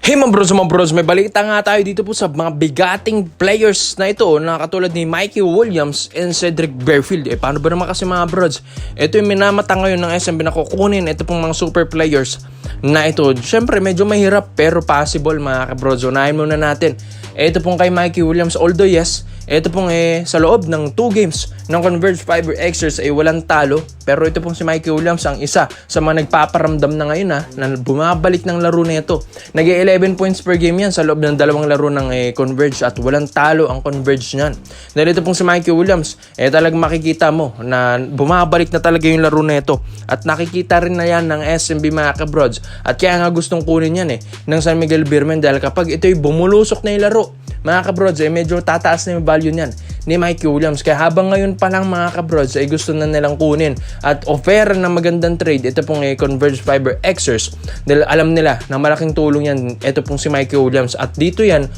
Hey mga bros, may balita nga tayo dito po sa mga bigating players na ito na katulad ni Mikey Williams and Cedric Berfield. Paano ba naman kasi mga bros? Ito yung minamata ngayon ng SMB na kukunin. Ito pong mga super players na ito. Siyempre medyo mahirap pero possible mga bros. Unahin muna natin. Ito pong kay Mikey Williams, although yes, ito pong sa loob ng 2 games ng Converge Fiber Xers ay walang talo. Pero ito pong si Mikey Williams ang isa sa mga nagpaparamdam na ngayon na bumabalik ng laro na ito. Nag-11 points per game yan sa loob ng 2 laro ng Converge at walang talo ang Converge niyan. Dahil ito pong si Mikey Williams, talagang makikita mo na bumabalik na talaga yung laro na ito. At nakikita rin na yan ng SMB mga kabrods. At kaya nga gustong kunin yan ng San Miguel Beermen dahil kapag ito'y bumulusok na yung laro, mga kabrods, medyo tataas na yung value niyan ni Mikey Williams. Kaya habang ngayon pa lang mga kabrods ay gusto na nilang kunin at offer ng magandang trade ito pong Converge Fiber Xers dahil alam nila na malaking tulong yan ito pong si Mikey Williams at dito yan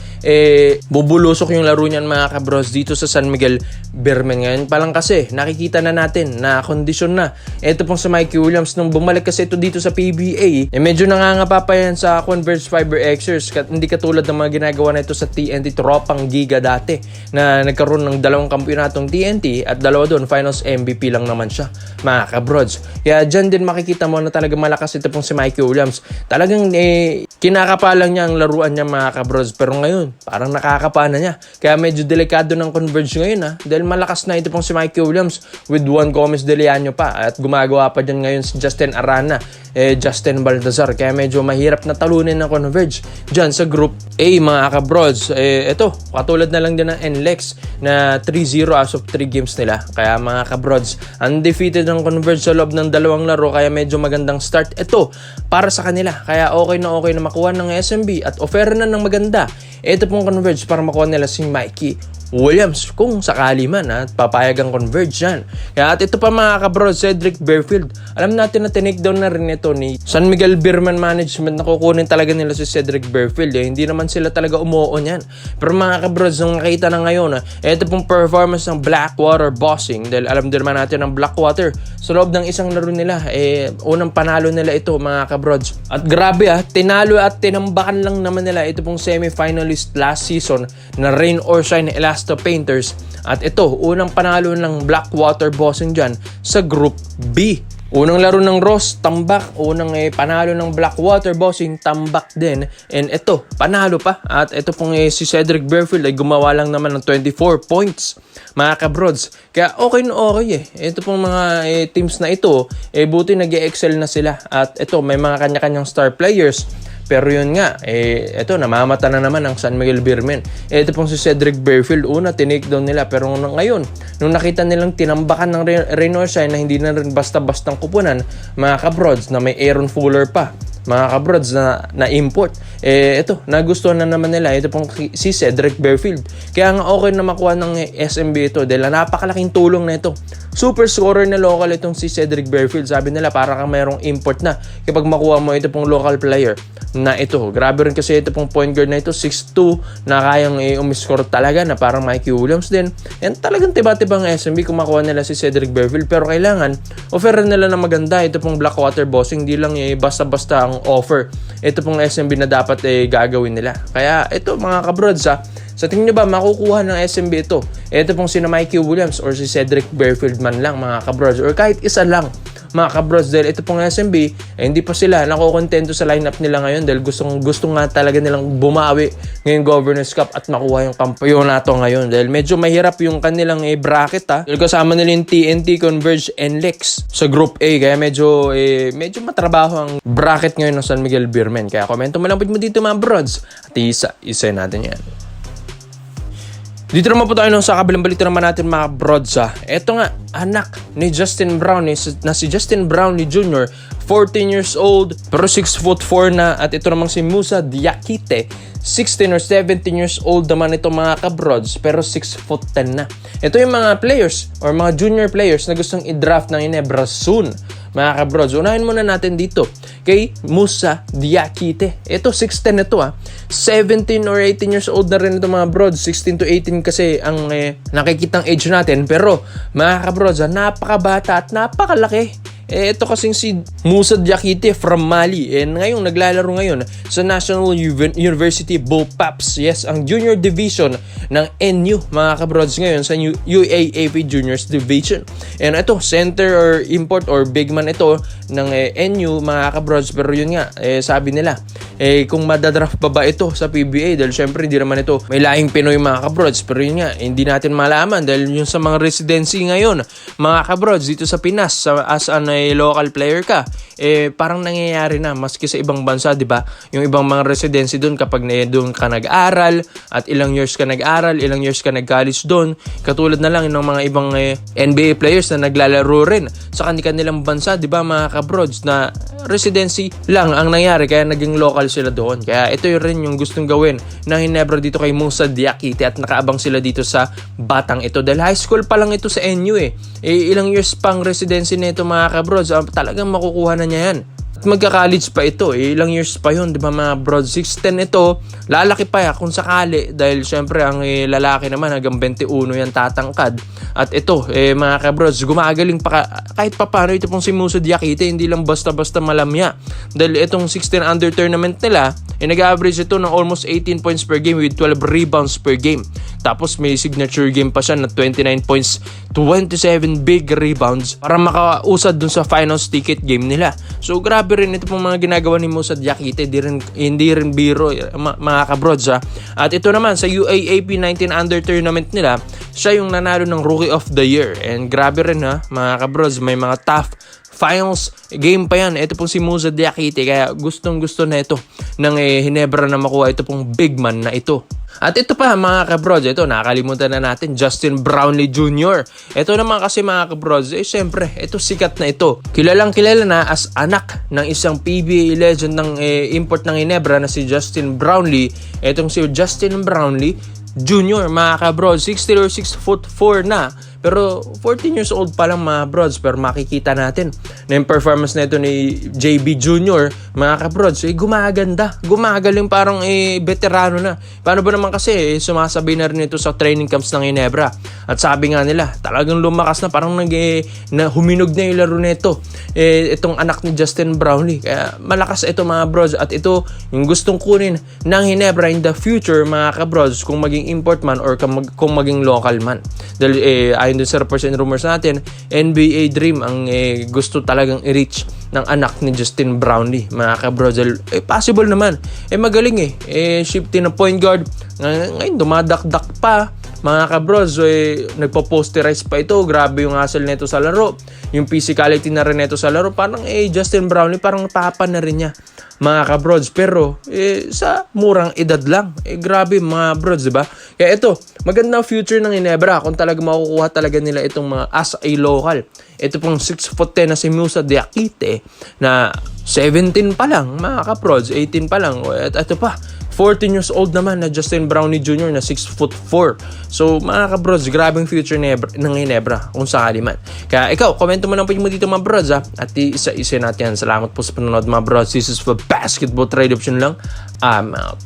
bubulusok yung laro niyan mga kabrods dito sa San Miguel Beermen. Ngayon pa lang kasi nakikita na natin na kondisyon na ito pong si Mikey Williams nung bumalik kasi ito dito sa PBA medyo nangangapa pa yan sa Converge Fiber Xers hindi katulad ng mga ginagawa na ito sa TNT tropang giga dati na nagkaroon ng 2 kampyonatong TNT at 2 doon finals MVP lang naman siya mga kabrods. Kaya dyan din makikita mo na talaga malakas ito pong si Mikey Williams. Talagang kinakapalang niya ang laruan niya mga kabrods pero ngayon parang nakakapa na niya. Kaya medyo delikado ng Converge ngayon dahil malakas na ito pong si Mikey Williams with Juan Gomez de Leano pa at gumagawa pa dyan ngayon si Justin Arana, Justin Baltazar. Kaya medyo mahirap na talunin ng Converge dyan sa Group A mga kabrods. Ito, katulad na lang din ng NLEX na 3-0 as of 3 games nila. Kaya mga kabrods, undefeated ng Converge sa loob ng 2 laro kaya medyo magandang start ito para sa kanila. Kaya okay na makuha ng SMB at offer na ng maganda. Ito pong Converge para makuha nila si Mikey Williams kung sakali man at papayag ang Converge yan. Kaya at ito pa mga kabrods, Cedric Berfield. Alam natin na tinake-down na rin ito ni San Miguel Beermen Management na kukunin talaga nila si Cedric Berfield. Hindi naman sila talaga umuo yan. Pero mga kabrods, nung nakita na ngayon ito pong performance ng Blackwater Bossing dahil alam din naman natin ng Blackwater sa loob ng isang laro nila unang panalo nila ito mga kabrods. At grabe tinalo at tinambakan lang naman nila ito pong semi-finalist last season na Rain or Shine Elasto Painters at ito unang panalo ng Blackwater Bossing dyan sa Group B. Unang laro ng Ross, tambak. Unang panalo ng Blackwater Bossing, tambak din. And ito, panalo pa. At ito pong si Cedric Berfield ay gumawa lang naman ng 24 points. Mga kabrods. Kaya okay na okay Ito pong mga teams na ito, buti nag-excel na sila. At ito, may mga kanya-kanyang star players. Pero yun nga, ito, namamata na naman ang San Miguel Beermen. Ito pong si Cedric Berfield, una, tinake down nila. Pero ngayon, nung nakita nilang tinambakan ng Reno Shine na hindi na rin basta-bastang kupunan, mga kabrods, na may Aaron Fuller pa, mga kabrods na import. Ito, nagustuhan na naman nila. Ito pong si Cedric Berfield. Kaya nga okay na makuha ng SMB ito dahil napakalaking tulong na ito. Super scorer na local itong si Cedric Berfield. Sabi nila para kang mayroong import na kapag makuha mo ito pong local player na ito. Grabe rin kasi ito pong point guard na ito, 6'2", na kayang umiscore talaga na parang Mikey Williams din. And talagang tiba-tibang SMB kung makuha nila si Cedric Berfield. Pero kailangan, offer nila na maganda. Ito pong Blackwater Bossing, hindi lang basta-basta ang offer. Ito pong SMB na dapat gagawin nila. Kaya ito mga kabrods sa tingin nyo ba makukuha ng SMB ito? Ito pong sina Mikey Williams or si Cedric Berfield man lang mga kabrods or kahit isa lang mga kabrods dahil ito pong SMB hindi pa sila nakukontento sa lineup nila ngayon dahil gusto nga talaga nilang bumawi ngayong Governors Cup at makuha yung kampeonato ngayon dahil medyo mahirap yung kanilang bracket dahil kasama nila yung TNT, Converge, and Lex sa Group A kaya medyo matrabaho ang bracket ngayon ng San Miguel Beermen. Kaya komento mo lang mo dito mga brods at isa natin yan. Dito naman po tayo sa kabilang balita naman natin mga brods Ito nga, anak ni Justin Brown na si Justin Brownlee Jr. 14 years old pero 6'4" na at ito namang si Musa Diakite 16 or 17 years old naman ito mga kabrods pero 6'10" na. Ito yung mga players or mga junior players na gustong i-draft ng Ginebra soon. Mga kabrods, unahin muna natin dito kay Musa Diakite. Ito, 6'10 ito 17 or 18 years old na rin ito mga brods. 16 to 18 kasi ang nakikitang age natin. Pero mga kabrods, napakabata at napakalaki Ito kasing si Moussa Diakite from Mali. Ngayong naglalaro ngayon sa National University Bullpups. Yes, ang junior division ng NU mga kabrods ngayon sa UAAP Juniors Division. Ito, center or import or big man ito ng NU mga kabrods. Pero yun nga, sabi nila, kung madadraft pa ba ito sa PBA dahil syempre hindi naman ito may lahing Pinoy mga kabrods. Pero yun nga, hindi natin malaman dahil yung sa mga residency ngayon mga kabrods dito sa Pinas as an local player ka, parang nangyayari na maski sa ibang bansa, di ba? Yung ibang mga residency doon kapag doon ka nag-aral at ilang years ka nag-aral, ilang years ka nag-college doon, katulad na lang ng mga ibang NBA players na naglalaro rin sa kanilang bansa, di ba mga kabrods, na residency lang ang nangyari kaya naging local sila doon. Kaya ito rin yung gustong gawin ng Ginebra dito kay Moussa Diakite at nakaabang sila dito sa batang ito dahil high school pa lang ito sa NU ilang years pang residency nito mga kabrods, talagang makukuha na niya yan. At magka-college pa ito, ilang years pa yun, di ba mga brods? 6'10 ito, lalaki pa kung sakali dahil syempre ang lalaki naman hanggang 21 yan tatangkad. At ito, mga kabrods, gumagaling pa kahit pa paano ito pong si Moussa Diakite, hindi lang basta-basta malamya. Dahil itong 16 under tournament nila, nag-average ito ng almost 18 points per game with 12 rebounds per game. Tapos may signature game pa siya na 29 points, 27 big rebounds para makausad dun sa finals ticket game nila. So grabe rin ito pong mga ginagawa ni Moussa Diakite, hindi rin biro mga kabrods At ito naman sa UAAP 19 under tournament nila, siya yung nanalo ng Rookie of the Year. And grabe rin mga kabrods, may mga tough finals game pa yan. Ito pong si Moussa Diakite kaya gustong-gusto na ito ng Ginebra na makuha ito pong big man na ito. At ito pa mga kabrods, ito nakakalimutan na natin, Justin Brownlee Jr. Ito naman kasi mga kabrods, syempre, ito sikat na ito. Kilalang kilala na as anak ng isang PBA legend ng import ng Ginebra na si Justin Brownlee. Itong si Justin Brownlee Jr. mga kabrods, 6'3 or 6'4" na. Pero 14 years old pa lang mga brods. Pero makikita natin na yung performance na ito ni JB Jr. mga kabrods, gumaganda. Gumagaling parang veterano na. Paano ba naman kasi sumasabi na rin ito sa training camps ng Ginebra. At sabi nga nila, talagang lumakas na parang na huminog na yung laro nito. Itong anak ni Justin Brownlee. Kaya malakas ito mga brods. At ito yung gustong kunin ng Ginebra in the future mga kabrods, kung maging import man or kung maging local man. Dahil ayon dun sa reports and rumors natin, NBA Dream ang gusto talagang i-reach ng anak ni Justin Brownlee mga kabrods. Possible naman, magaling shifting na point guard ngayon, dumadakdak pa mga kabrods. Nagpo-posterize pa ito, grabe yung hustle nito sa laro, yung physicality na rin nito sa laro. Parang Justin Brownlee parang papa na rin niya mga kabrods, pero sa murang edad lang. Grabe mga brods, diba? Kaya ito, magandang future ng Ginebra kung talaga makukuha talaga nila itong mga as a local. Ito pong 6'10" na si Moussa Diakite na 17 pa lang mga kabrods, 18 pa lang. At ito pa, 14 years old naman na Justin Brownlee Jr. na 6'4". So mga kabrods, grabing future ng Ginebra kung sakali man. Kaya ikaw, komento mo lang po mo dito mga brods at isa-isa natin yan. Salamat po sa panonood mga brods. This is for Basketball Trade Option lang. I'm out.